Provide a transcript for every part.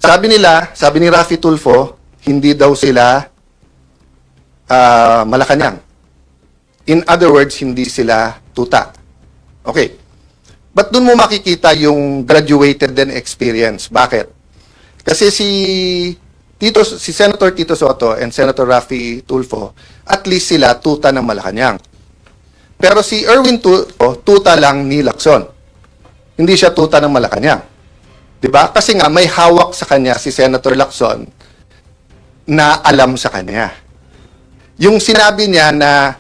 sabi ni Raffy Tulfo, hindi daw sila Malacanang. In other words, hindi sila tuta. Okay. But doon mo makikita yung graduated din experience. Bakit? Kasi si Senator Tito Soto and Senator Raffy Tulfo, at least sila tuta ng Malacanang. Pero si Erwin Tulfo, tuta lang ni Lacson. Hindi siya tuta ng Malacanang. 'Di ba? Kasi nga may hawak sa kanya si Senator Lacson na alam sa kanya. Yung sinabi niya na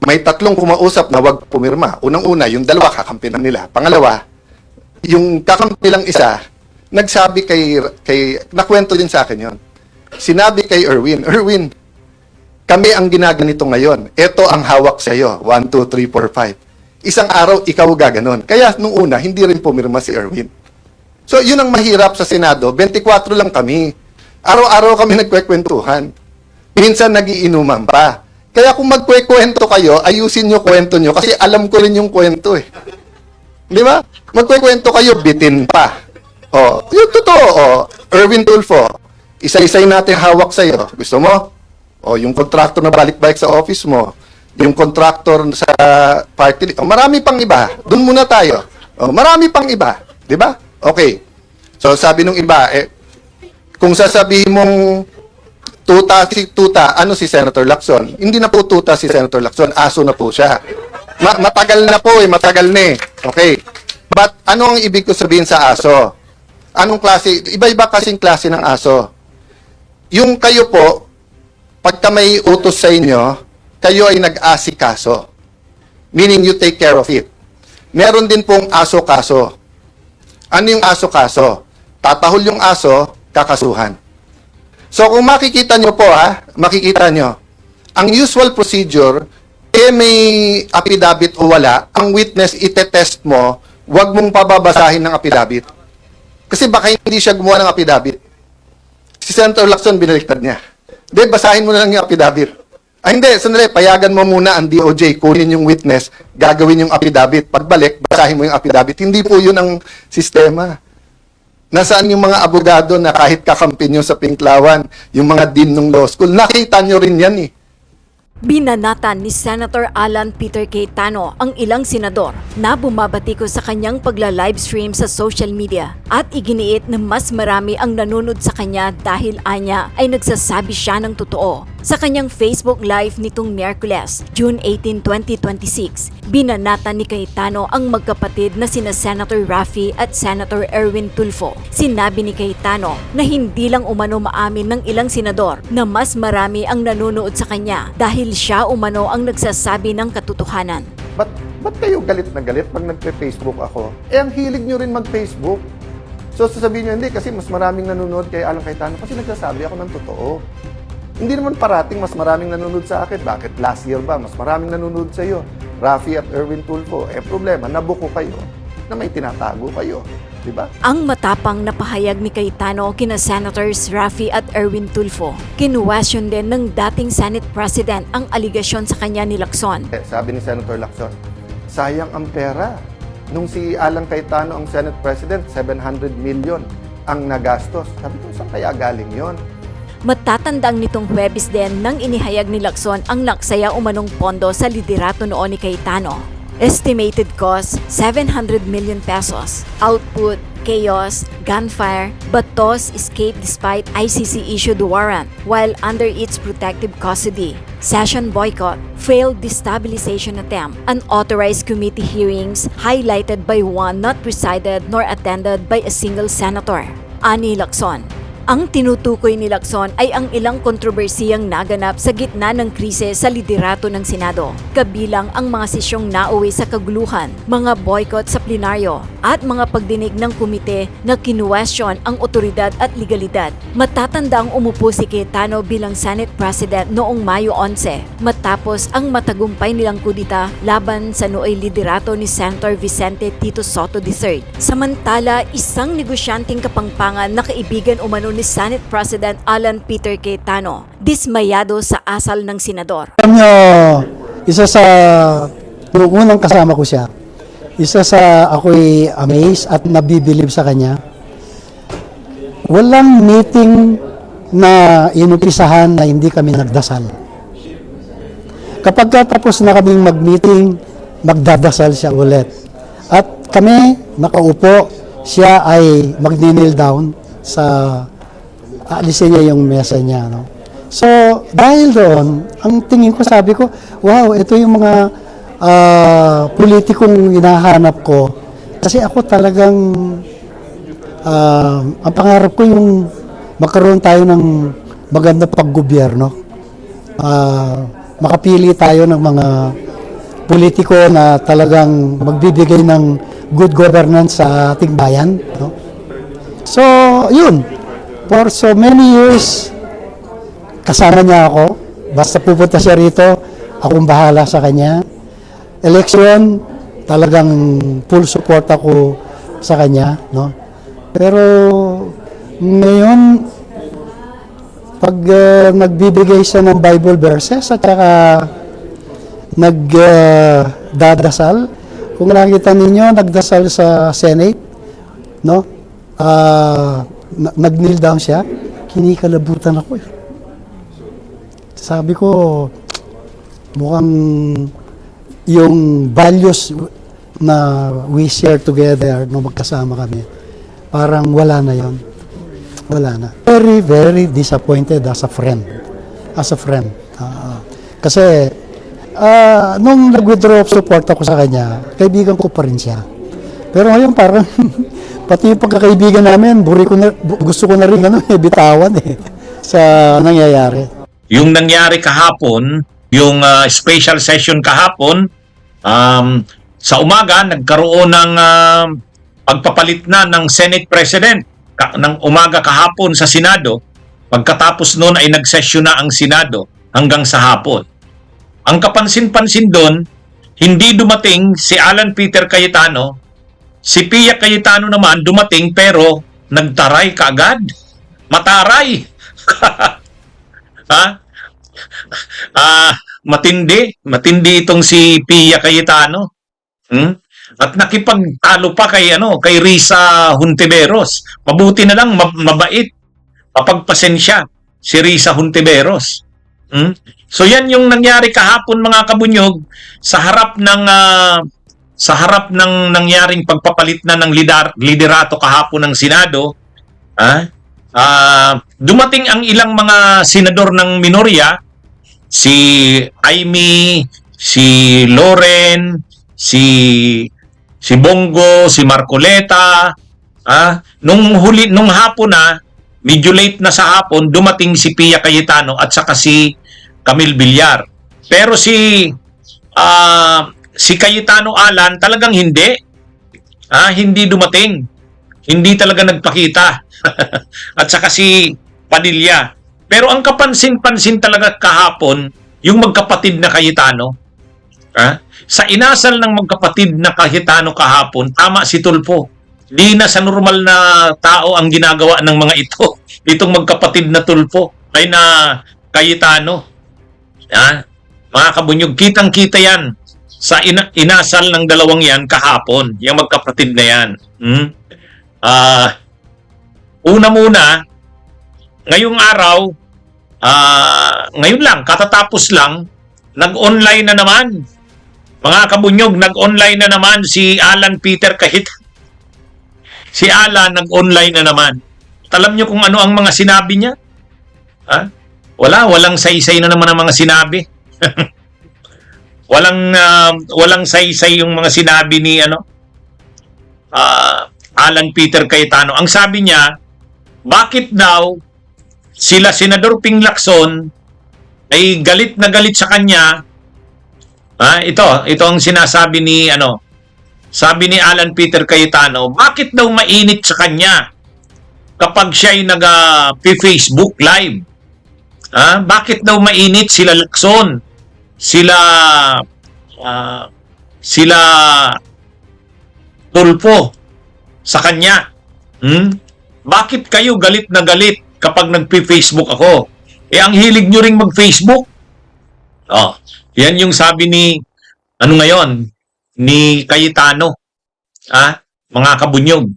may tatlong kumausap na wag pumirma. Unang-una, yung dalawa kakampinan nila. Pangalawa, yung kakampi lang isa, nagsabi kay nakwento din sa akin yon. Sinabi kay Erwin, kami ang ginaganito ngayon. Ito ang hawak sa iyo. 1, 2, 3, 4, 5. Isang araw, ikaw gaganon. Kaya nung una, hindi rin pumirma si Erwin. So, yun ang mahirap sa Senado. 24 lang kami. Araw-araw kami nagkwekwentuhan. Minsan nagiinuman pa. Kaya kung magkwekwento kayo, ayusin nyo kwento nyo kasi alam ko rin yung kwento eh. Di ba? Magkwekwento kayo, bitin pa. Oh, yung totoo, Erwin Tulfo, isa-isay natin hawak sa'yo. Gusto mo? O, yung contractor na balik-balik sa office mo, yung contractor sa party, marami pang iba. Doon muna tayo. O, marami pang iba. Di ba? Okay. So, sabi nung iba, kung sasabihin mong tuta, ano si Senator Lacson? Hindi na po tuta si Senator Lacson, aso na po siya. Matagal na po matagal na eh. Okay. But ano ang ibig ko sabihin sa aso? Anong klase? Iba-iba kasing klase ng aso. Yung kayo po, pagka may utos sa inyo, kayo ay nag-asikaso. Meaning you take care of it. Meron din pong aso-kaso. Ano yung aso-kaso? Tatahol yung aso, kakasuhan. So kung makikita nyo po makikita nyo, ang usual procedure, may affidavit o wala, ang witness itetest mo, wag mong pababasahin ng affidavit. Kasi baka hindi siya gumawa ng affidavit. Si Senator Lacson, binaliktad niya. Hindi, basahin mo na lang yung affidavit. Hindi, sandali, payagan mo muna ang DOJ, kunin yung witness, gagawin yung affidavit. Pagbalik, basahin mo yung affidavit. Hindi po yun ang sistema. Nasaan yung mga abogado na kahit kakampi nyo sa Pinklawan, yung mga dean ng law school, nakita nyo rin yan eh. Binanatan ni Senator Alan Peter Cayetano ang ilang senador na bumabati ko sa kanyang pagla-livestream sa social media at iginiit na mas marami ang nanunod sa kanya dahil anya ay nagsasabi siya ng totoo. Sa kanyang Facebook Live nitong Miyerkules, June 18, 2026, binanatan ni Cayetano ang magkapatid na sina Senator Raffy at Senator Erwin Tulfo. Sinabi ni Cayetano na hindi lang umano maamin ng ilang senador na mas marami ang nanonood sa kanya dahil siya umano ang nagsasabi ng katotohanan. Ba't kayo galit na galit pag nagpe-Facebook ako? Ang hilig nyo rin mag-Facebook. So sasabihin nyo, hindi kasi mas maraming nanonood kay Alan Cayetano kasi nagsasabi ako ng totoo. Hindi naman parating mas maraming nanonood sa akin. Bakit last year ba mas maraming nanonood sa iyo? Raffy at Erwin Tulfo. Problema, nabuko kayo na may tinatago kayo. Diba? Ang matapang na pahayag ni Cayetano kina Senators Raffy at Erwin Tulfo. Kinuwestiyon din ng dating Senate President ang aligasyon sa kanya ni Lacson. Sabi ni Senator Lacson, sayang ang pera. Nung si Alan Cayetano ang Senate President, 700 million ang nagastos. Sabi ko, saan kaya galing yon? Matatandang nitong Huwebes din nang inihayag ni Lacson ang naksaya umanong pondo sa liderato noon ni Cayetano. Estimated cost, 700 million pesos. Output, chaos, gunfire, Batos escaped despite ICC-issued warrant while under its protective custody. Session boycott, failed destabilization attempt, unauthorized committee hearings highlighted by one not presided nor attended by a single senator. Ani Lacson. Ang tinutukoy ni Lacson ay ang ilang kontrobersiyang naganap sa gitna ng krisis sa liderato ng Senado, kabilang ang mga sesyong nauwi sa kaguluhan, mga boycott sa plenaryo, at mga pagdinig ng komite na kinuwestiyon ang otoridad at legalidad. Matatandang umupo si Cayetano bilang Senate President noong Mayo 11, matapos ang matagumpay nilang kudita laban sa nooy liderato ni Senator Vicente Tito Soto III. Samantala, isang negosyanteng kapangpangan na kaibigan umano ni Senate President Alan Peter Cayetano, dismayado sa asal ng senador. Alam nyo, isa sa nung unang kasama ko siya, isa sa ako'y amazed at nabibilib sa kanya. walang meeting na inumpisahan na hindi kami nagdasal. Kapag tapos na kaming mag-meeting, magdadasal siya ulit. At kami, nakaupo, siya ay mag-kneel down sa alisin niya yung mesa niya. No? So, dahil doon, ang tingin ko, sabi ko, wow, ito yung mga politikong hinahanap ko. Kasi ako talagang, ang pangarap ko yung magkaroon tayo ng magandang paggobyerno. Makapili tayo ng mga politiko na talagang magbibigay ng good governance sa ating bayan. No? So, yun. For so many years, kasama niya ako. Basta pupunta siya rito, akong bahala sa kanya. Election, talagang full support ako sa kanya. No? Pero, ngayon, pag nagbibigay siya ng Bible verses at saka nagdadasal, kung nakita ninyo, nagdasal sa Senate, no? Nag-kneel down siya, kinikalabutan ako eh. Sabi ko, mukhang yung values na we share together nung magkasama kami, parang wala na yon. Wala na. Very, very disappointed as a friend. As a friend. Kasi, nung nag-withdraw of support ako sa kanya, kaibigan ko pa rin siya. Pero ngayon parang, pati yung pagkakaibigan namin, gusto ko na rin bitawan sa nangyayari. Yung nangyari kahapon, yung special session kahapon, sa umaga, nagkaroon ng pagpapalit na ng Senate President ng umaga kahapon sa Senado. Pagkatapos noon ay nagsesyon na ang Senado hanggang sa hapon. Ang kapansin-pansin doon, hindi dumating si Alan Peter Cayetano, si Pia Cayetano naman dumating pero nagtaray kaagad. Mataray! Ha? Matindi itong si Pia Cayetano. At nakipagtalo pa kay Risa Hontiveros. Mabuti na lang mabait. Mapagpasensya si Risa Hontiveros. So yan yung nangyari kahapon mga kabunyog sa harap ng nangyaring pagpapalit na ng liderato kahapon ng Senado. Dumating ang ilang mga senador ng minorya, si Amy, si Loren, si Bongo, si Marcoleta. Nung hapon na, medyo late na sa hapon, dumating si Pia Cayetano at saka si Camille Villar. Pero si Cayetano Alan talagang hindi. Hindi dumating. Hindi talaga nagpakita. At saka si Padilla. Pero ang kapansin-pansin talaga kahapon, yung magkapatid na Cayetano. Sa inasal ng magkapatid na Cayetano kahapon, tama si Tulfo. Di na sa normal na tao ang ginagawa ng mga ito. Itong magkapatid na Tulfo ay na Cayetano. Mga kabunyog, kitang-kita yan sa inasal ng dalawang yan kahapon. Yung magkapatid na yan. Una muna, ngayong araw, ngayon lang, katatapos lang, nag-online na naman. Mga kabunyog, nag-online na naman si Alan Peter Cayetano. Si Alan nag-online na naman. At alam nyo kung ano ang mga sinabi niya? Walang saysay na naman ang mga sinabi. Walang saysay yung mga sinabi ni Alan Peter Cayetano. Ang sabi niya, bakit daw sila Senador Ping Lacson ay galit na galit sa kanya? Ito ang sinasabi ni sabi ni Alan Peter Cayetano, bakit daw mainit sa kanya kapag siya ay nag-Facebook live? Bakit daw mainit sila Lacson? Sila Tulfo sa kanya? Bakit kayo galit na galit kapag nag-Facebook ako? Ang hilig nyo ring mag-Facebook. Yan yung sabi ni ni Cayetano. Mga kabunyog.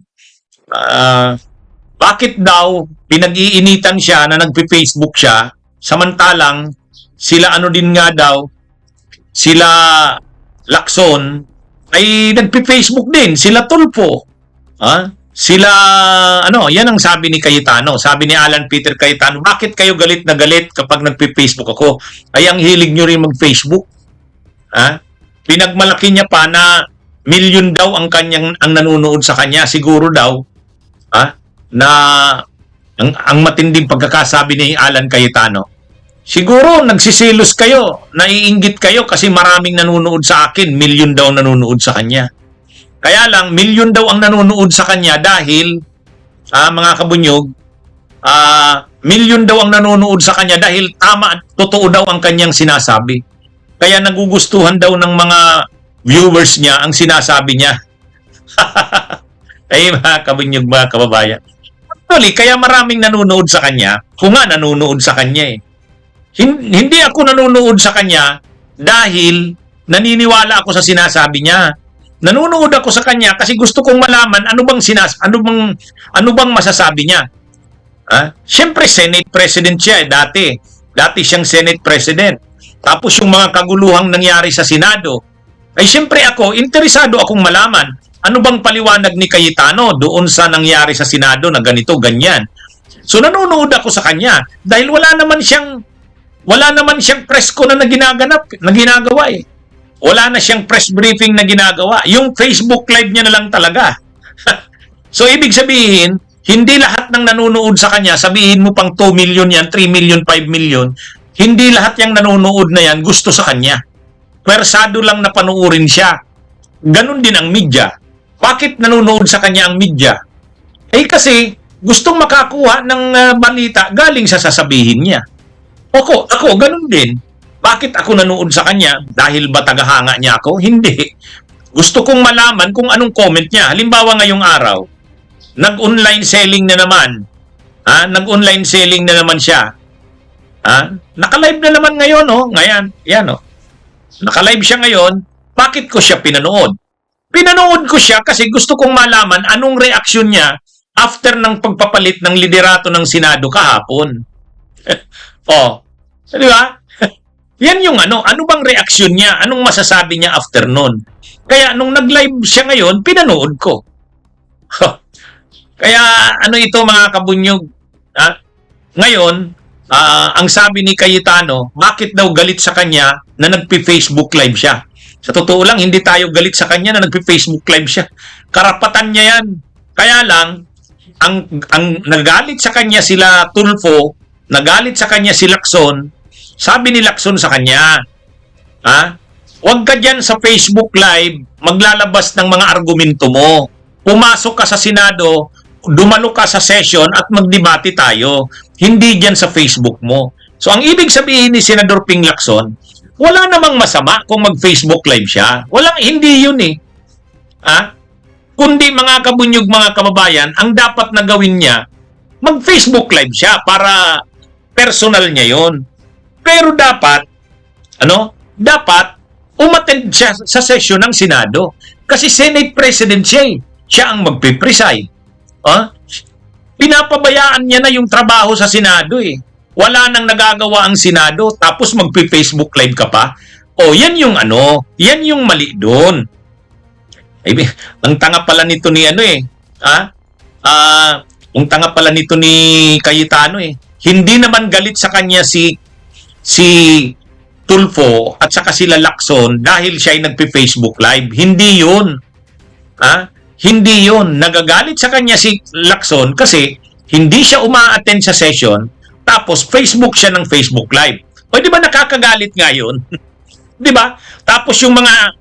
bakit daw pinag-iinitan siya na nagpe-Facebook siya, samantalang sila ano din nga daw, sila Lacson ay nagpe-Facebook din, sila Tulfo. Sila, yan ang sabi ni Cayetano. Sabi ni Alan Peter Cayetano, bakit kayo galit na galit kapag nagpe-Facebook ako? Ay, ang hilig nyo rin mag-Facebook. Pinagmalaki niya pa na milyon daw ang nanonood sa kanya. Siguro daw, na ang matinding pagkakasabi ni Alan Cayetano. Siguro nagsisilos kayo, naiinggit kayo kasi maraming nanonood sa akin, milyon daw nanonood sa kanya. Kaya lang, milyon daw ang nanonood sa kanya dahil, mga kabunyog, milyon daw ang nanonood sa kanya dahil tama at totoo daw ang kanyang sinasabi. Kaya nagugustuhan daw ng mga viewers niya ang sinasabi niya. Ay, mga kabunyog, mga kababayan. Actually, kaya maraming nanonood sa kanya, kung nga nanonood sa kanya eh. Hindi ako nanonood sa kanya dahil naniniwala ako sa sinasabi niya. Nanonood ako sa kanya kasi gusto kong malaman ano bang masasabi niya. Siyempre Senate President siya dati. Dati siyang Senate President. Tapos yung mga kaguluhang nangyari sa Senado. Ay siyempre ako, interesado akong malaman ano bang paliwanag ni Cayetano doon sa nangyari sa Senado na ganito, ganyan. So nanonood ako sa kanya dahil wala naman siyang presko na ginagawa eh. Wala na siyang press briefing na ginagawa. Yung Facebook live niya na lang talaga. So, ibig sabihin, hindi lahat ng nanonood sa kanya, sabihin mo pang 2 million yan, 3 million, 5 million, hindi lahat yung nanonood na yan gusto sa kanya. Pwersado lang na panuurin siya. Ganon din ang media. Bakit nanonood sa kanya ang media? Eh kasi, gustong makakuha ng balita galing sa sasabihin niya. Ako, ganun din. Bakit ako nanood sa kanya? Dahil ba tagahanga niya ako? Hindi. Gusto kong malaman kung anong comment niya. Halimbawa ngayong araw, nag-online selling na naman. Nag-online selling na naman siya. Naka-live na naman ngayon, Ngayon, yan, Naka-live siya ngayon. Bakit ko siya pinanood? Pinanood ko siya kasi gusto kong malaman anong reaksyon niya after ng pagpapalit ng liderato ng Senado kahapon. Di ba? Yan yung ano bang reaksyon niya? Anong masasabi niya after nun? Kaya nung nag-live siya ngayon, pinanood ko. Kaya ito mga kabunyog? Ngayon, ang sabi ni Cayetano, bakit daw galit sa kanya na nagpi-Facebook live siya? Sa totoo lang, hindi tayo galit sa kanya na nagpi-Facebook live siya. Karapatan niya yan. Kaya lang, ang nagalit sa kanya sila Tulfo, nagalit sa kanya si Lacson. Sabi ni Lacson sa kanya, huwag ka dyan sa Facebook Live maglalabas ng mga argumento mo. Pumasok ka sa Senado, dumalo ka sa session at magdebate tayo. Hindi dyan sa Facebook mo. So ang ibig sabihin ni Senador Ping Lacson, wala namang masama kung mag-Facebook Live siya. Hindi yun eh. Kundi mga kabunyog, mga kababayan, ang dapat na gawin niya, mag-Facebook Live siya para personal niya yon. Pero dapat umattend siya sa session ng Senado. Kasi Senate President siya eh. Siya ang magpipreside. Pinapabayaan niya na yung trabaho sa Senado eh. Wala nang nagagawa ang Senado, tapos magpi-Facebook Live ka pa. Yan yung yan yung mali doon. Ang tanga pala nito ni ang tanga pala nito ni Cayetano eh. Hindi naman galit sa kanya si Tulfo at saka sila Lacson dahil siya ay nagpi-Facebook Live. Hindi yun. Hindi yun. Nagagalit sa kanya si Lacson kasi hindi siya uma-attend sa session tapos Facebook siya ng Facebook Live. Di ba nakakagalit nga yun? Di ba? Tapos yung mga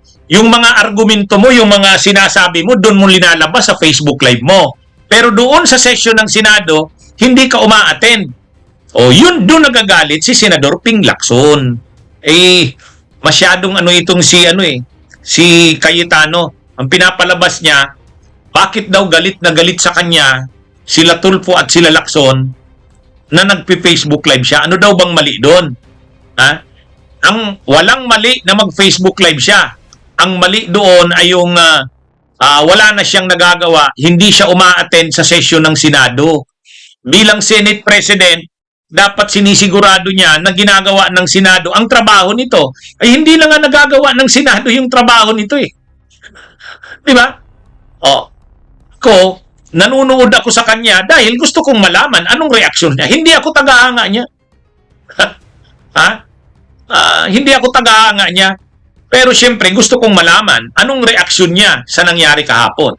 argumento mo, yung mga sinasabi mo, doon mo linalabas sa Facebook Live mo. Pero doon sa session ng Senado, hindi ka uma-attend. Yun doon nagagalit si Senador Ping Lacson. Masyadong itong si Cayetano. Ang pinapalabas niya, bakit daw galit na galit sa kanya sila Tulfo at sila Lacson na nagpi-Facebook Live siya. Ano daw bang mali doon? Ang walang mali na mag-Facebook Live siya. Ang mali doon ay yung wala na siyang nagagawa, hindi siya uma-attend sa session ng Senado. bilang Senate President, dapat sinisigurado niya na ginagawa ng Senado ang trabaho nito. Ay hindi lang nga nagagawa ng Senado yung trabaho nito eh. Di ba? O, ko, nanunood ako sa kanya dahil gusto kong malaman anong reaksyon niya. Hindi ako tagahanga niya. Ha? Hindi ako tagahanga niya. Pero siyempre, gusto kong malaman anong reaksyon niya sa nangyari kahapon.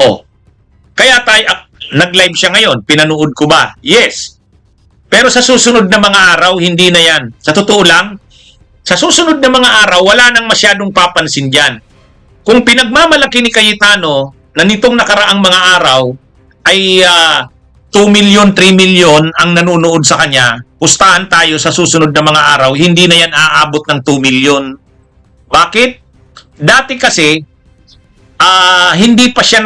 O, kaya tayo, nag-live siya ngayon. Pinanood ko ba? Yes. Pero sa susunod na mga araw, hindi na yan. Sa totoo lang, sa susunod na mga araw, wala nang masyadong papansin dyan. Kung pinagmamalaki ni Cayetano na nitong nakaraang mga araw ay 2 million, 3 million ang nanonood sa kanya, pustahan tayo sa susunod na mga araw, hindi na yan aabot ng 2 million. Bakit? Dati kasi, hindi pa siya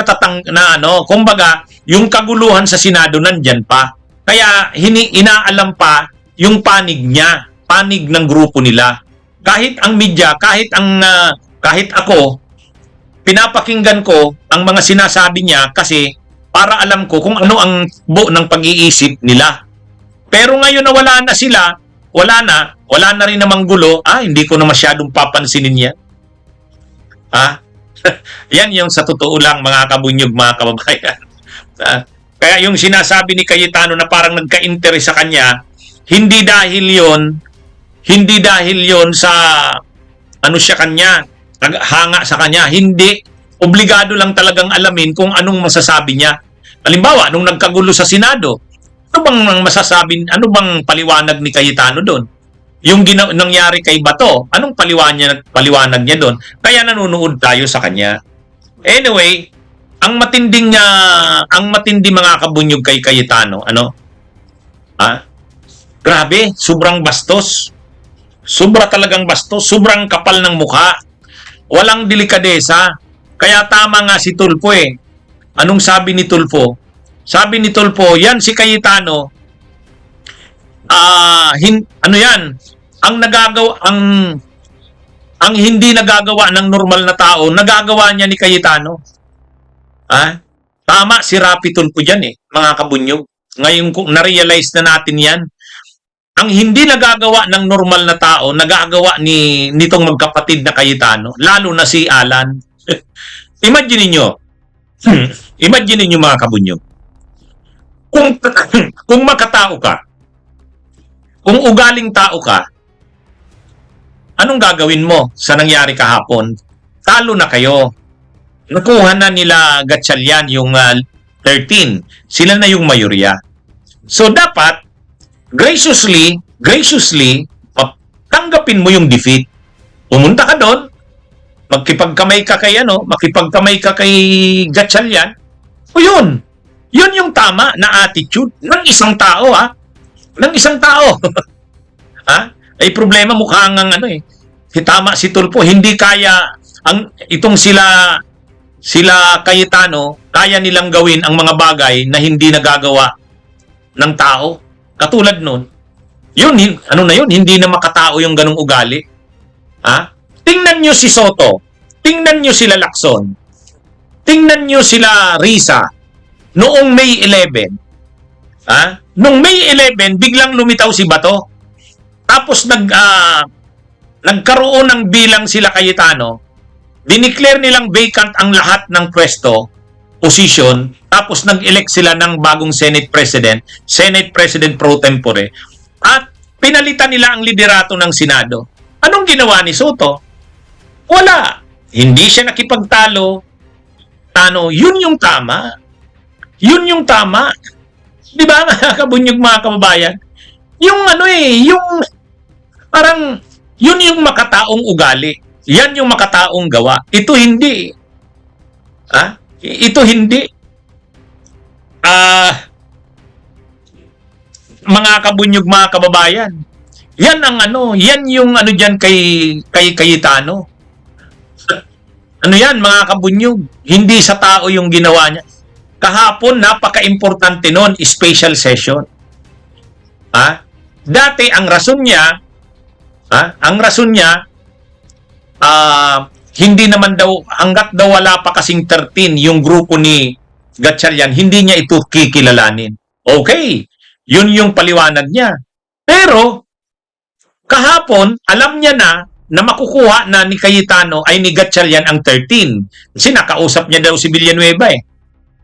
kumbaga, yung kaguluhan sa Senado nandyan pa. Kaya inaalam pa yung panig niya, panig ng grupo nila. Kahit ang media, kahit ako, pinapakinggan ko ang mga sinasabi niya kasi para alam ko kung ano ang buo ng pag-iisip nila. Pero ngayon na wala na sila, wala na rin namang gulo, hindi ko na masyadong papansinin yan. Yan yung sa totoo lang mga kabunyog, mga kababayan. Kaya yung sinasabi ni Cayetano na parang nagka-interest sa kanya, hindi dahil yon sa ano siya kanya, hanga sa kanya. Hindi. Obligado lang talagang alamin kung anong masasabi niya. Halimbawa, nung nagkagulo sa Senado, ano bang paliwanag ni Cayetano doon? Yung nangyari kay Bato, anong paliwanag niya doon? Kaya nanonood tayo sa kanya. Anyway, ang matindi mga kabunyog kay Cayetano, grabe, sobrang bastos. Sobra talagang bastos, sobrang kapal ng mukha. Walang delikadesa. Kaya tama nga si Tulfo eh. Anong sabi ni Tulfo? Sabi ni Tulfo, yan si Cayetano, ang hindi nagagawa ng normal na tao, nagagawa niya ni Cayetano. Tama si Rapi Tulfo dyan eh, mga kabunyog. Ngayon kung na-realize na natin yan, ang hindi nagagawa ng normal na tao, nagagawa nitong magkapatid na Cayetano, lalo na si Alan. Imagine niyo mga kabunyog. Kung makatao ka, kung ugaling tao ka, anong gagawin mo sa nangyari kahapon? Talo na kayo. Nakuha na nila Gatchalian yung 13. Sila na yung mayorya. So dapat, graciously, tanggapin mo yung defeat. Pumunta ka doon, makipagkamay ka kay Gatchalian. O yun yung tama na attitude ng isang tao, ng isang tao. Ay problema mukhang tama si Tulfo, hindi kaya itong sila Cayetano, kaya nilang gawin ang mga bagay na hindi nagagawa ng tao. Katulad nun, hindi na makatao yung ganong ugali. Tingnan nyo si Soto, tingnan nyo sila Lacson, tingnan nyo sila Risa, noong May 11. Noong May 11, biglang lumitaw si Bato. Tapos nagkaroon ng bilang sila Cayetano, dineclare nilang vacant ang lahat ng pwesto, position, tapos nag-elect sila ng bagong Senate President pro tempore, at pinalitan nila ang liderato ng Senado. Anong ginawa ni Soto? Wala. Hindi siya nakipagtalo. Yun yung tama. Yun yung tama. Di ba, mga kabunyog, mga kababayan? Yung parang, yun yung makataong ugali. Yan yung makataong gawa. Ito hindi. Ito hindi. Mga kabunyog, mga kababayan. Yan yung dyan kay Cayetano. Yan, mga kabunyog? Hindi sa tao yung ginawa niya. Kahapon, napaka-importante nun, special session. Dati, ang rason niya, hindi naman daw, hanggat daw wala pa kasing 13 yung grupo ni Gatchalian, hindi niya ito kikilalanin. Okay, yun yung paliwanag niya. Pero, kahapon, alam niya na makukuha na ni Cayetano ay ni Gatchalian ang 13. Kasi nakausap niya daw si Villanueva eh.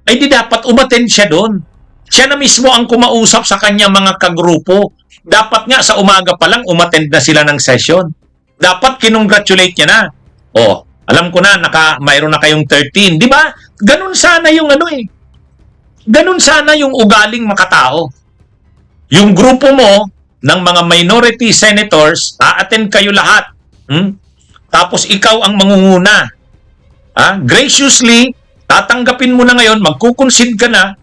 Ay di dapat umattend siya doon. Siya na mismo ang kumausap sa kanyang mga kagrupo. Dapat nga sa umaga pa lang umattend na sila ng session. Dapat kinongratulate niya na. Oh, alam ko na, mayroon na kayong 13. Di ba? Ganun sana yung ano eh. Ganun sana yung ugaling makatao. Yung grupo mo ng mga minority senators, a-attend kayo lahat. Tapos ikaw ang mangunguna. Graciously, tatanggapin mo na ngayon, magkukonsid ka na,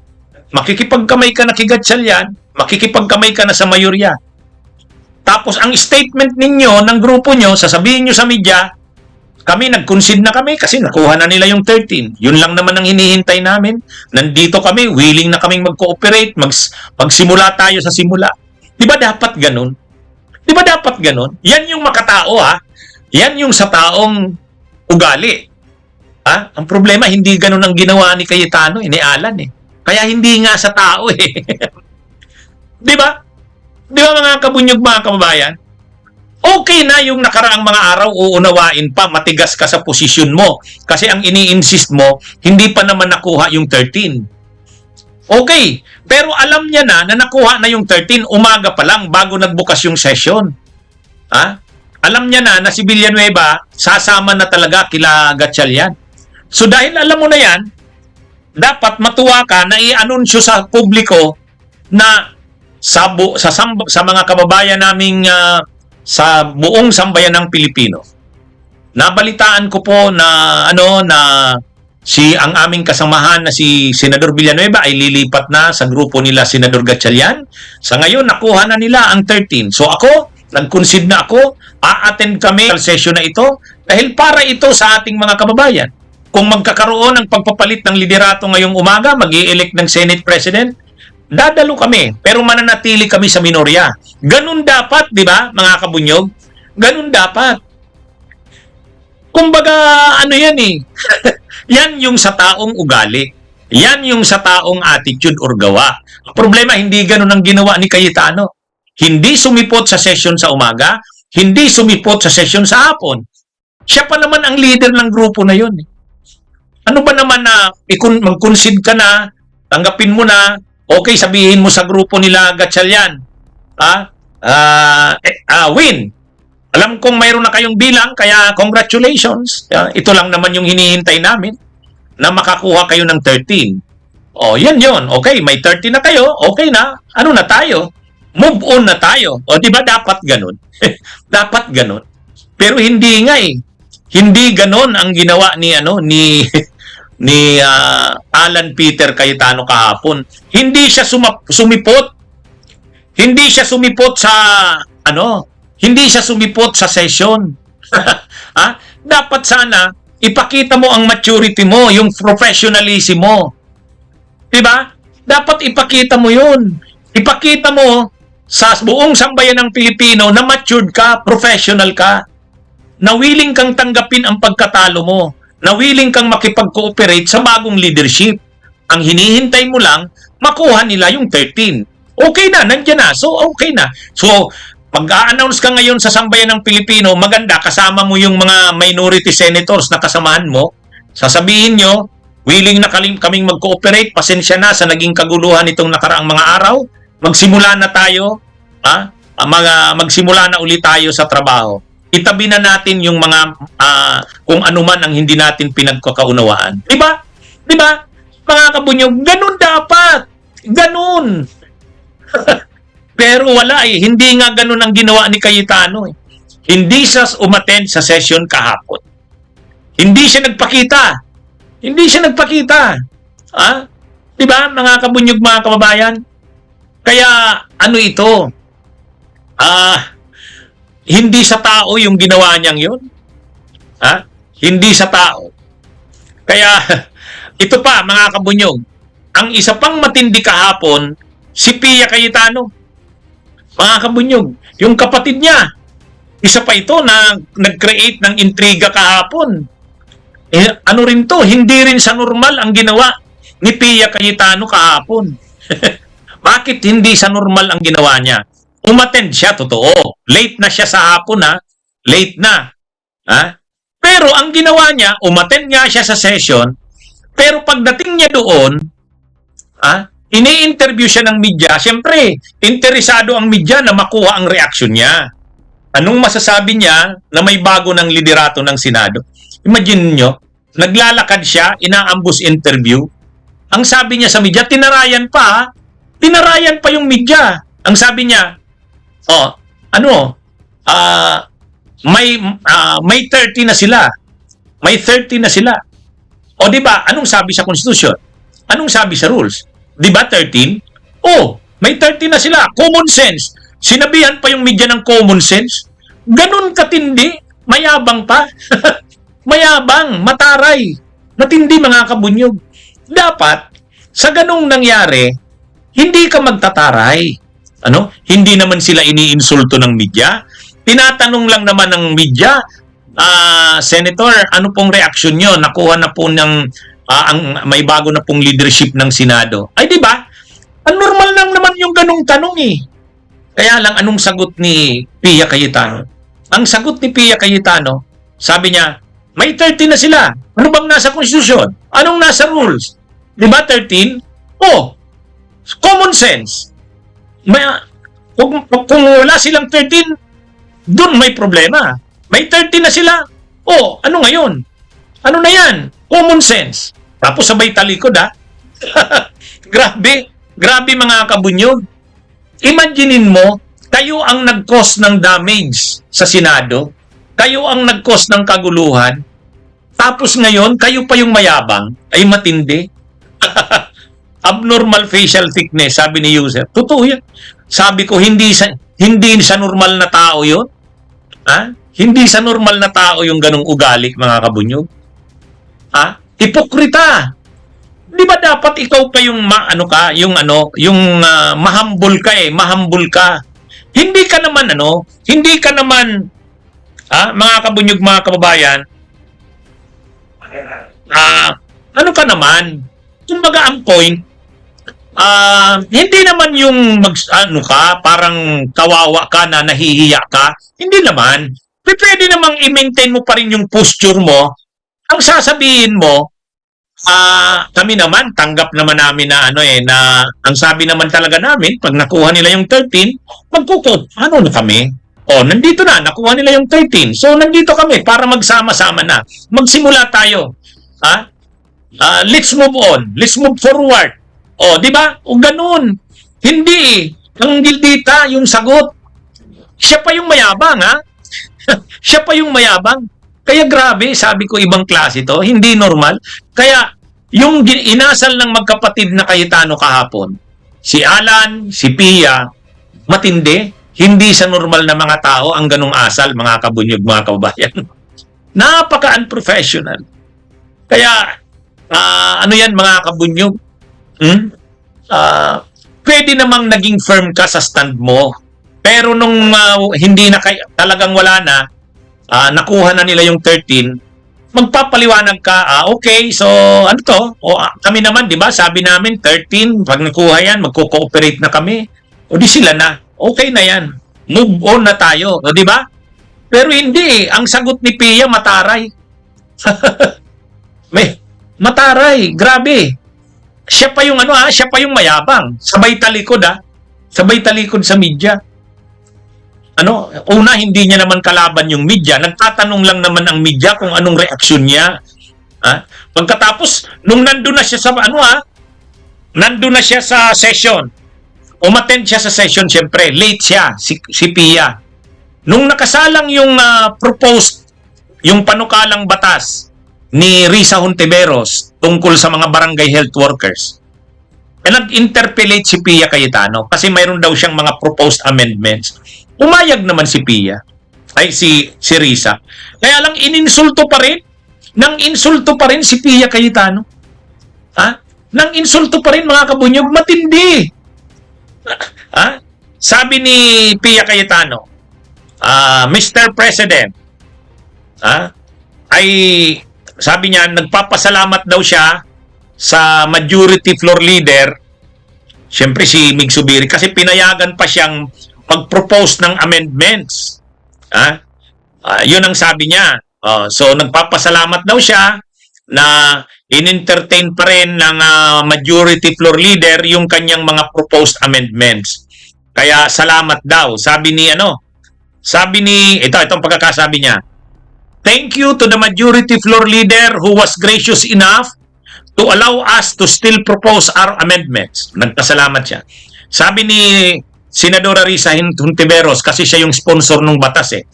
makikipagkamay ka na kay Gatchalian, makikipagkamay ka na sa mayorya. Tapos ang statement ninyo, ng grupo nyo, sasabihin nyo sa media, kami nag-concede na kami kasi nakuha na nila yung 13. Yun lang naman ang hinihintay namin. Nandito kami, willing na kaming mag-cooperate, magsimula tayo sa simula. Di ba dapat ganun? Di ba dapat ganun? Yan yung makatao ha. Yan yung sa taong ugali. Ang problema, hindi ganun ang ginawa ni Cayetano, ni Alan eh. Kaya hindi nga sa tao eh. Di ba? Di ba mga kabunyog, mga kababayan? Okay na yung nakaraang mga araw, uunawain pa, matigas ka sa posisyon mo. Kasi ang ini-insist mo, hindi pa naman nakuha yung 13. Okay, pero alam niya na nakuha na yung 13 umaga pa lang bago nagbukas yung session. Alam niya na si Villanueva sasama na talaga kila Gatchalian. So dahil alam mo na yan, dapat matuwa ka na i-anunsyo sa publiko na sa mga kababayan naming sa buong sambayan ng Pilipino. Nabalitaan ko po na ang aming kasamahan na si Senador Villanueva ay lilipat na sa grupo nila Senador Gatchalian. Sa ngayon, nakuha na nila ang 13. So ako, nag-concede na ako, a-attend kami sa session na ito dahil para ito sa ating mga kababayan. Kung magkakaroon ng pagpapalit ng liderato ngayong umaga, mag-i-elect ng Senate President, dadalo kami, pero mananatili kami sa minorya. Ganun dapat, di ba, mga kabunyog? Ganun dapat. Kumbaga, yan eh. Yan yung sa taong ugali. Yan yung sa taong attitude or gawa. Ang problema, hindi ganun ang ginawa ni Cayetano. Hindi sumipot sa session sa umaga, hindi sumipot sa session sa hapon. Siya pa naman ang leader ng grupo na yun. Ano ba naman na mag-concede ka na, tanggapin mo na, okay, sabihin mo sa grupo nila Gatchalian, win. Alam kong mayroon na kayong bilang, kaya congratulations. Ito lang naman yung hinihintay namin na makakuha kayo ng 13. O, yan yun. Okay, may 13 na kayo. Okay na. Ano na tayo? Move on na tayo. O, di ba dapat ganun? Dapat ganun. Pero hindi nga eh. Hindi ganun ang ginawa ni Alan Peter Cayetano kahapon. Hindi siya sumipot. Hindi siya sumipot sa hindi siya sumipot sa session. Dapat sana ipakita mo ang maturity mo, yung professionalism mo. 'Di ba? Dapat ipakita mo 'yun. Ipakita mo sa buong sambayan ng Pilipino na matured ka, professional ka. Na willing kang tanggapin ang pagkatalo mo. Na willing kang makipag-cooperate sa bagong leadership. Ang hinihintay mo lang, makuha nila yung 13. Okay na, nandiyan na. So, okay na. So, mag-a-announce ka ngayon sa sambayan ng Pilipino, maganda, kasama mo yung mga minority senators na kasamahan mo. Sasabihin nyo, willing na kaming mag-cooperate, pasensya na sa naging kaguluhan itong nakaraang mga araw. Magsimula na tayo, magsimula na ulit tayo sa trabaho. Itabi na natin yung mga kung ano man ang hindi natin pinagkakaunawaan. Di ba? Di ba? Mga kabunyog, ganun dapat. Ganun. Pero wala eh. Hindi nga ganun ang ginawa ni Cayetano eh. Hindi siya umattend sa session kahapon. Hindi siya nagpakita. Hindi siya nagpakita. Di ba, mga kabunyog, mga kababayan? Kaya, ito? Hindi sa tao yung ginawa niyang yun. Hindi sa tao. Kaya, ito pa, mga kabunyog, ang isa pang matindi kahapon, si Pia Cayetano. Mga kabunyog, yung kapatid niya, isa pa ito na nag-create ng intriga kahapon. Ano rin to, hindi rin sa normal ang ginawa ni Pia Cayetano kahapon. Bakit hindi sa normal ang ginawa niya? Umattend siya, totoo. Late na siya sa hapon, ha? Late na. Ha? Pero ang ginawa niya, umattend nga siya sa session, pero pagdating niya doon, ini-interview siya ng media. Siyempre, interesado ang media na makuha ang reaksyon niya. Anong masasabi niya na may bago ng liderato ng Senado? Imagine nyo, naglalakad siya, inaambus interview. Ang sabi niya sa media, tinarayan pa, ha? Tinarayan pa yung media. Ang sabi niya, may 30 na sila. May 30 na sila. O di ba, anong sabi sa Constitution? Anong sabi sa rules? Di ba 13? Oh, may 30 na sila. Common sense. Sinabihan pa yung media ng common sense. Ganun katindi. Mayabang pa. Mayabang. Mataray. Matindi mga kabunyog. Dapat, sa ganung nangyari, hindi ka magtataray. Hindi naman sila iniinsulto ng media. Tinatanong lang naman ng media, Senator, ano pong reaksyon nyo? Nakuha na po ng may bago na pong leadership ng Senado. Ay, di ba? Ang normal lang naman yung ganung tanong eh. Kaya lang, anong sagot ni Pia Cayetano? Ang sagot ni Pia Cayetano, sabi niya, may 30 na sila. Ano bang nasa Constitution? Anong nasa rules? Di ba 13? Oh, common sense. Kung wala silang 13, doon may problema. May 30 na sila. Oh, ano ngayon? Ano na yan? Common sense. Tapos sabay talikod, ha? Grabe mga kabunyog. Imaginein mo, kayo ang nag-cause ng damage sa Senado. Kayo ang nag-cause ng kaguluhan. Tapos ngayon, kayo pa yung mayabang. Ay matindi. Abnormal facial thickness, sabi ni Yusef. Totoo yan. Sabi ko, hindi sa normal na tao yun. Ha? Hindi sa normal na tao yung ganong ugali, mga kabunyog. Ha? Hipokrita. Di ba dapat ikaw pa yung mahambol ka eh, mahambol ka. Hindi ka naman mga kabunyog, mga kababayan, ano ka naman? Kumbaga ang point, hindi naman yung parang kawawa ka na nahihiya ka. Hindi naman. Pwede namang i-maintain mo pa rin yung posture mo. Ang sasabihin mo, kami naman, tanggap naman namin na ang sabi naman talaga namin, pag nakuha nila yung 13, ano na kami? Nandito na, nakuha nila yung 13. So, nandito kami para magsama-sama na. Magsimula tayo. Let's move on. Let's move forward. Di ba? Ganun. Hindi. Ang dildita, yung sagot. Siya pa yung mayabang, ha? Siya pa yung mayabang. Kaya grabe, sabi ko, ibang klase to. Hindi normal. Kaya, yung inasal ng magkapatid na Cayetano kahapon, si Alan, si Pia, matindi. Hindi sa normal na mga tao ang ganung asal, mga kabunyog, mga kababayan. Napaka-unprofessional. Kaya, yan mga kabunyog? Pwede namang naging firm ka sa stand mo. Pero nung hindi na talagang wala na, nakuha na nila yung 13, magpapaliwanag ka, okay, so ano to? Kami naman, di ba? Sabi namin, 13, pag nakuha yan, magko-cooperate na kami. O di sila na. Okay na yan. Move on na tayo. O di ba? Pero hindi, ang sagot ni Pia, mataray. Mataray, grabe. Siya pa yung siya pa yung mayabang. Sabay talikod, Sabay talikod sa media. Una, hindi niya naman kalaban yung media. Nagtatanong lang naman ang media kung anong reaksyon niya. Pagkatapos, nung nandun na siya sa, nandun na siya sa session. Umattend siya sa session, syempre. Late siya, si Pia. Nung nakasalang yung proposed, yung panukalang batas ni Risa Hontiveros tungkol sa mga barangay health workers, nag-interpellate si Pia Cayetano kasi mayroon daw siyang mga proposed amendments. Umayag naman si Pia, si Risa. Kaya lang ininsulto pa rin, insulto pa rin si Pia Cayetano. Nang insulto pa rin, mga kabunyog, matindi. Sabi ni Pia Cayetano, Mr. President, sabi niya, nagpapasalamat daw siya sa majority floor leader Siyempre si Mig Zubiri kasi pinayagan pa siyang mag-propose ng amendments. Yun ang sabi niya. So nagpapasalamat daw siya na in-entertain pa rin ng majority floor leader yung kanyang mga proposed amendments. Kaya salamat daw. Sabi ni itong pagkakasabi niya. Thank you to the majority floor leader who was gracious enough to allow us to still propose our amendments. Nagpasalamat siya. Sabi ni Senadora Risa Hontiveros, kasi siya yung sponsor ng batas eh.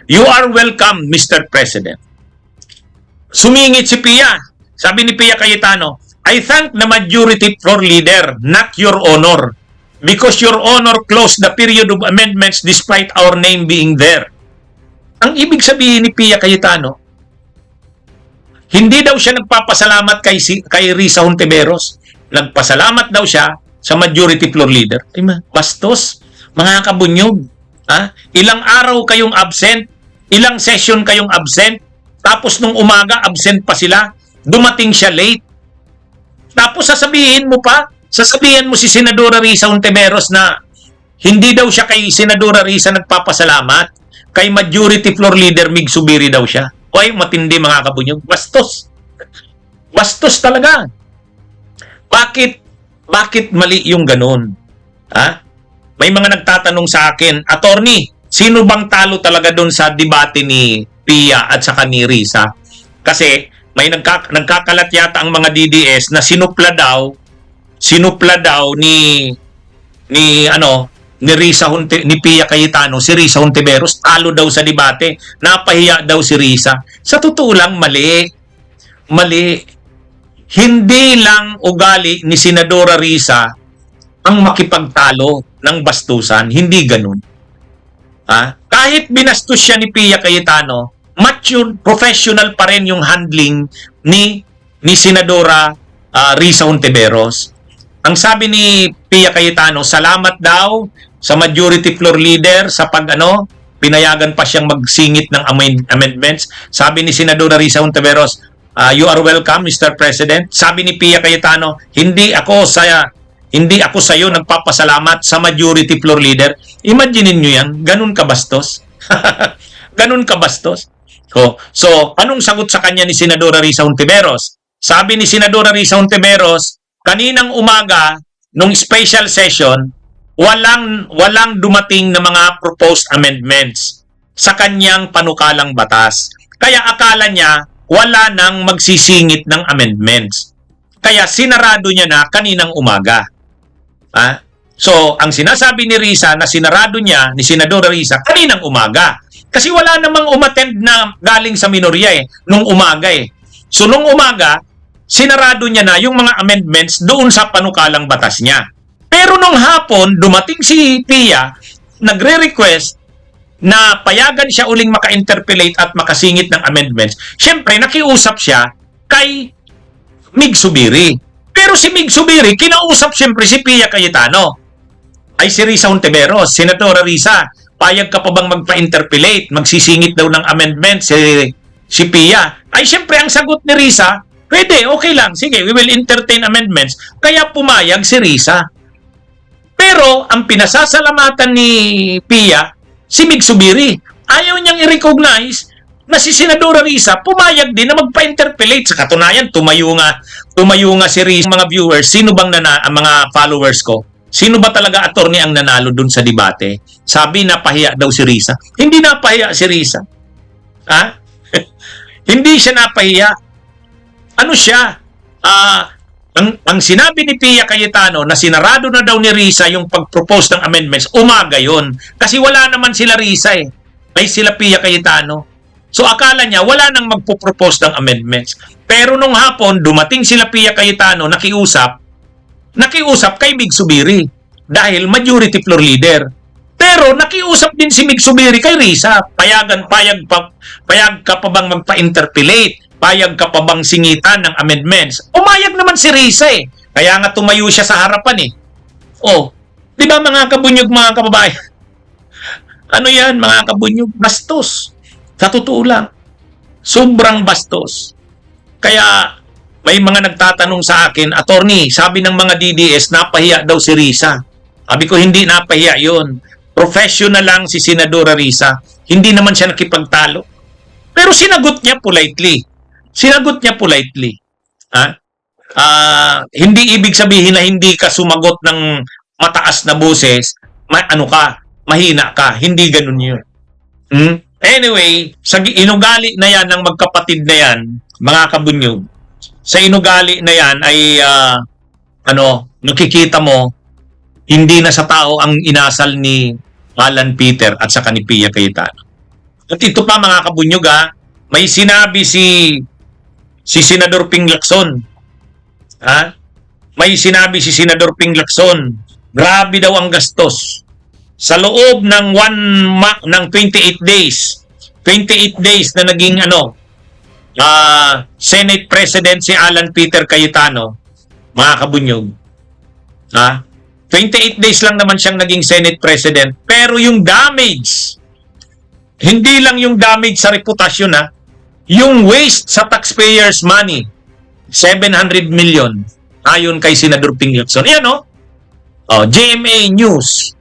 You are welcome, Mr. President. Sumingit si Pia. Sabi ni Pia Cayetano, I thank the majority floor leader, not your honor, because your honor closed the period of amendments despite our name being there. Ang ibig sabihin ni Pia Cayetano, hindi daw siya nagpapasalamat kay Risa Hontiveros. Nagpasalamat daw siya sa majority floor leader. Bastos, mga kabunyog. Ilang araw kayong absent, ilang session kayong absent, tapos nung umaga absent pa sila, dumating siya late. Tapos sasabihin mo si Senadora Risa Hontiveros na hindi daw siya kay Senadora Risa nagpapasalamat, kay majority floor leader Mig Zubiri daw siya. Oy, matindi mga kabunyog. Bastos. Bastos talaga. Bakit mali yung ganun? May mga nagtatanong sa akin, attorney, sino bang talo talaga doon sa debate ni Pia at saka ni Risa? Kasi may nagkakalat yata ang mga DDS na sinupla daw ni Pia Cayetano, si Risa Hontiveros, talo daw sa debate, napahiya daw si Risa. Sa totoo lang, mali. Hindi lang ugali ni Senadora Risa ang makipagtalo ng bastusan, hindi ganun. Kahit binastos siya ni Pia Cayetano, mature, professional pa rin yung handling ni Senadora Risa Hontiveros. Ang sabi ni Pia Cayetano, salamat daw sa majority floor leader sa pinayagan pa siyang magsingit ng amendments. Sabi ni Senadora Risa Hontiveros, you are welcome, Mr. President. Sabi ni Pia Cayetano, hindi ako sa iyo nagpapasalamat sa majority floor leader. Imagine niyo yan, ganun kabastos. Ganun kabastos. So, anong sagot sa kanya ni Senadora Risa Hontiveros? Sabi ni Senadora Risa Hontiveros, kaninang umaga, nung special session, walang dumating na mga proposed amendments sa kanyang panukalang batas. Kaya akala niya, wala nang magsisingit ng amendments. Kaya sinarado niya na kaninang umaga. So, ang sinasabi ni Risa na sinarado niya, ni Senadora Risa, kaninang umaga. Kasi wala namang umattend na galing sa minorya nung umaga So, nung umaga, sinarado niya na yung mga amendments doon sa panukalang batas niya. Pero nung hapon, dumating si Pia, nagre-request na payagan siya uling maka-interpellate at makasingit ng amendments. Siyempre, nakiusap siya kay Mig Zubiri. Pero si Mig Zubiri, kinausap siyempre si Pia Cayetano. Ay si Risa Hontiveros, Senadora Risa, payag ka pa bang magpa-interpellate? Magsisingit daw ng amendments si Pia. Ay siyempre, ang sagot ni Risa, pwede, okay lang. Sige, we will entertain amendments. Kaya pumayag si Risa. Pero, ang pinasasalamatan ni Pia, si Mig Zubiri. Ayaw niyang i-recognize na si Senadora Risa pumayag din na magpa-interpellate. Sa katunayan, tumayo nga si Risa. Mga viewers, sino bang ang mga followers ko? Sino ba talaga attorney ang nanalo dun sa debate? Sabi, napahiya daw si Risa. Hindi napahiya si Risa. Hindi siya napahiya. Ano siya? Ang sinabi ni Pia Cayetano na sinarado na daw ni Risa yung pag-propose ng amendments, umaga yon. Kasi wala naman sila Risa ay sila Pia Cayetano. So akala niya wala nang magpo-propose ng amendments. Pero nung hapon, dumating sila Pia Cayetano, nakiusap kay Mig Zubiri dahil majority floor leader. Pero nakiusap din si Mig Zubiri kay Risa, payag ka pa bang magpa-interpellate? Payag ka pa bang singitan ng amendments? Umayag naman si Risa Kaya nga tumayo siya sa harapan di ba mga kabunyog, mga kababayan? Ano yan mga kabunyog? Bastos. Sa totoo lang. Sobrang bastos. Kaya may mga nagtatanong sa akin, attorney, sabi ng mga DDS, napahiya daw si Risa. Sabi ko, hindi napahiya yun. Professional lang si Senadora Risa. Hindi naman siya nakipagtalo. Pero sinagot niya politely. Sinagot niya politely. Hindi ibig sabihin na hindi ka sumagot ng mataas na boses, mahina ka. Hindi ganun yun. Anyway, sa inugali na yan ng magkapatid na yan, mga kabunyog, sa inugali na yan ay nakikita mo, hindi na sa tao ang inasal ni Alan Peter at saka ni Pia Cayetano. At ito pa mga kabunyog, may sinabi si Senador Ping Lacson. May sinabi si Senador Ping Lacson, grabe daw ang gastos. Sa loob ng 28 days, 28 days na naging Senate President si Alan Peter Cayetano, mga kabunyog. 28 days lang naman siyang naging Senate President, pero yung damage, hindi lang yung damage sa reputasyon, yung waste sa taxpayers' money, 700 million, ayon kay Senador Ping Lacson. Yan GMA News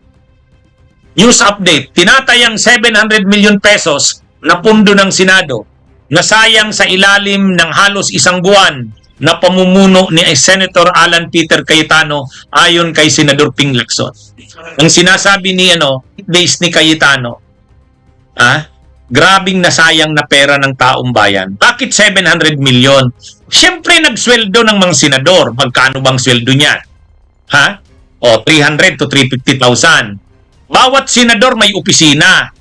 update, tinatayang 700 million pesos na pundo ng Senado, nasayang sa ilalim ng halos isang buwan na pamumuno ni Senator Alan Peter Cayetano ayon kay Senador Ping Lacson. Ang sinasabi ni days ni Cayetano, grabing nasayang na pera ng taong bayan. Bakit 700 million? Siyempre nagsweldo ng mga senador. Magkano bang sweldo niyan? 300 to 350,000. Bawat senador may opisina.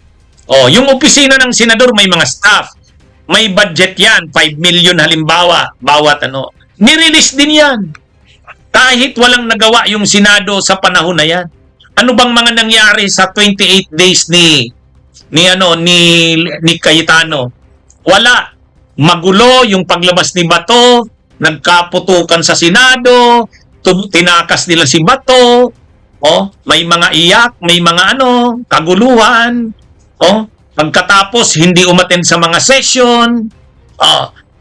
Yung opisina ng senador may mga staff. May budget yan, 5 million halimbawa, bawat Nirelease din yan. Kahit walang nagawa yung Senado sa panahon na yan. Ano bang mga nangyari sa 28 days ni Cayetano? Wala. Magulo yung paglabas ni Bato, nagkaputukan sa Senado, tinakas nila si Bato, may mga iyak, may mga kaguluhan, pagkatapos hindi umattend sa mga session.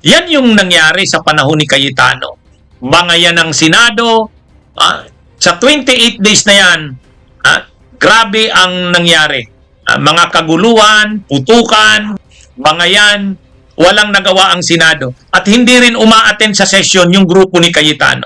Yan yung nangyari sa panahon ni Cayetano. Bangayan ng Senado. Sa 28 days na yan, grabe ang nangyari. Mga kaguluhan, putukan, bangayan, walang nagawa ang Senado. At hindi rin uma-attend sa session yung grupo ni Cayetano.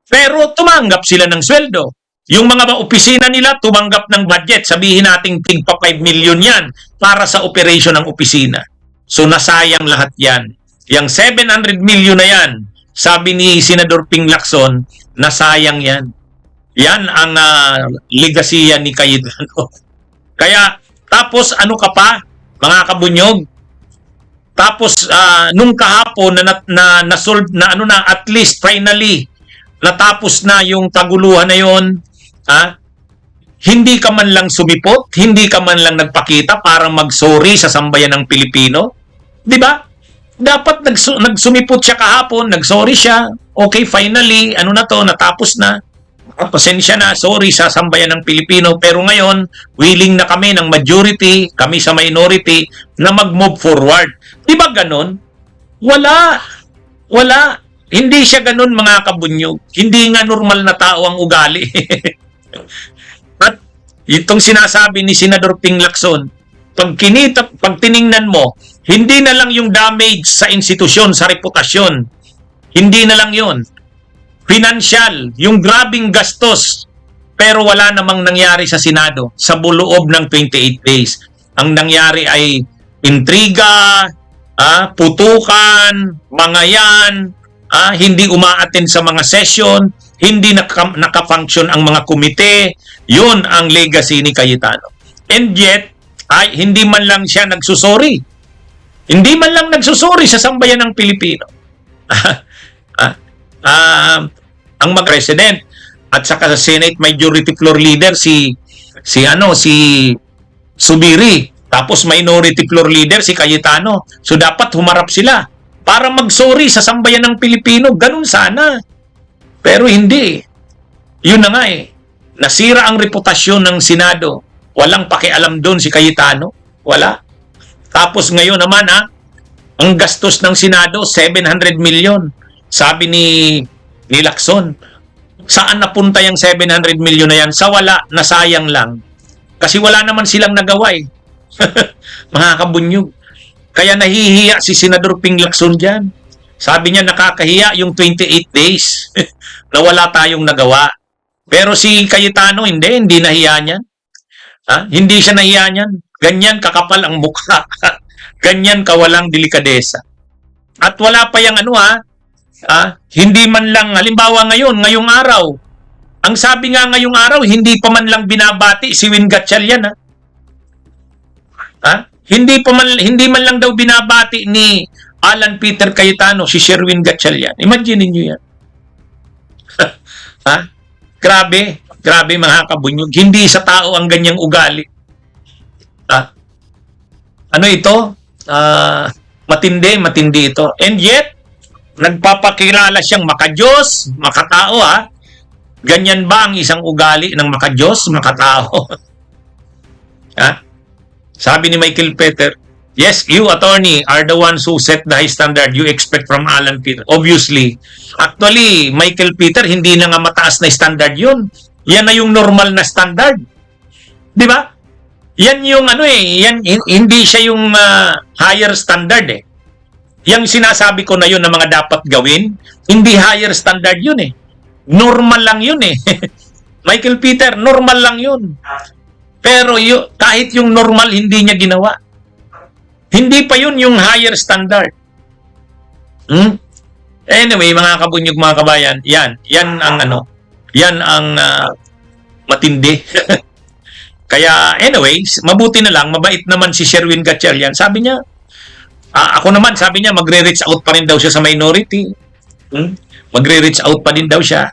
Pero tumanggap sila ng sweldo. Yung mga opisina nila tumanggap ng budget. Sabihin natin tigpa 5 million yan para sa operation ng opisina. So nasayang lahat yan. Yung 700 million na yan, sabi ni Senador Ping Lacson, nasayang yan. Yan ang legacy ni Cayetano. Kaya, tapos ano ka pa, mga kabunyog? Tapos, nung kahapon na solve na at least finally, natapos na yung kaguluhan na yun, hindi ka man lang sumipot, hindi ka man lang nagpakita para mag-sorry sa sambayan ng Pilipino. Di ba? Dapat nagsumipot siya kahapon, nag-sorry siya. Okay, finally, natapos na. Pasensya na, sorry sa sambayan ng Pilipino. Pero ngayon, willing na kami ng majority, kami sa minority, na mag-move forward. Di ba ganon? Wala. Hindi siya ganon, mga kabunyog. Hindi nga normal na tao ang ugali. At itong sinasabi ni Senador Ping Lacson, pag tiningnan mo, hindi na lang yung damage sa institusyon, sa reputasyon. Hindi na lang yun. Financial, yung grabing gastos. Pero wala namang nangyari sa Senado sa buloob ng 28 days. Ang nangyari ay intriga, putukan, bangayan, hindi uma-attend sa mga session, hindi nakafunction ang mga komite. Yun ang legacy ni Cayetano. And yet, hindi man lang siya nagsusori. Hindi man lang nagsusuri sa sambayan ng Pilipino. Ang mag-president at saka sa Senate Majority Floor Leader si Subiri, tapos Minority Floor Leader si Cayetano. So dapat humarap sila para mag-sorry sa sambayan ng Pilipino. Ganun sana. Pero hindi. Yun na nga nasira ang reputasyon ng Senado. Walang pakialam doon si Cayetano. Wala. Tapos ngayon naman ang gastos ng Senado, 700 million. Sabi ni Lacson, saan napunta yung 700 million na yan? Sa wala, nasayang lang. Kasi wala naman silang nagawa eh. Mga kabunyog. Kaya nahihiya si Senador Ping Lacson dyan. Sabi niya nakakahiya yung 28 days na wala tayong nagawa. Pero si Cayetano hindi nahiya niyan. Hindi siya nahiya niyan. Ganyan kakapal ang mukha. Ganyan kawalang delikadesa. At wala pa yung hindi man lang, halimbawa ngayong araw, ang sabi nga ngayong araw, hindi pa man lang binabati si Win Gatchalian. Hindi man lang daw binabati ni Alan Peter Cayetano si Sherwin Gatchalian. Imagine niyo yan. Grabe mga kabunyog. Hindi sa tao ang ganyang ugali. Ano ito? Matindi ito. And yet, nagpapakilala siyang makadiyos, makatao Ganyan ba ang isang ugali ng makadiyos, makatao? Sabi ni Michael Peter, yes, you attorney are the ones who set the high standard you expect from Alan Peter. Obviously. Actually, Michael Peter, hindi na nga mataas na standard yun. Yan na yung normal na standard. Di ba? Yan yung hindi siya yung higher standard eh. Yang sinasabi ko na yun na mga dapat gawin, hindi higher standard yun eh. Normal lang yun eh. Michael Peter, normal lang yun. Pero kahit yung normal, hindi niya ginawa. Hindi pa yun yung higher standard. Anyway, mga kabunyog, mga kabayan, yan ang matindi. Kaya anyways, mabuti na lang, mabait naman si Sherwin Gatchalian. Sabi niya, ako naman, sabi niya, magre-reach out pa rin daw siya sa minority. Magre-reach out pa din daw siya.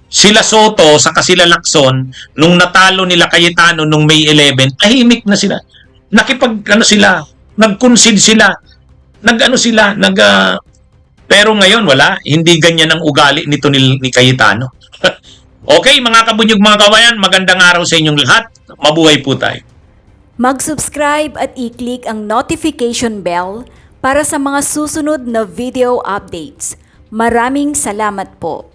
Sila Soto, saka sila Lacson, nung natalo nila Cayetano nung May 11, tahimik na sila. Nag-concede sila. Pero ngayon, wala. Hindi ganyan ang ugali nito ni Cayetano. Okay, mga kabunyog, mga kabayan, magandang araw sa inyong lahat. Mabuhay po tayo. Mag-subscribe at i-click ang notification bell para sa mga susunod na video updates. Maraming salamat po.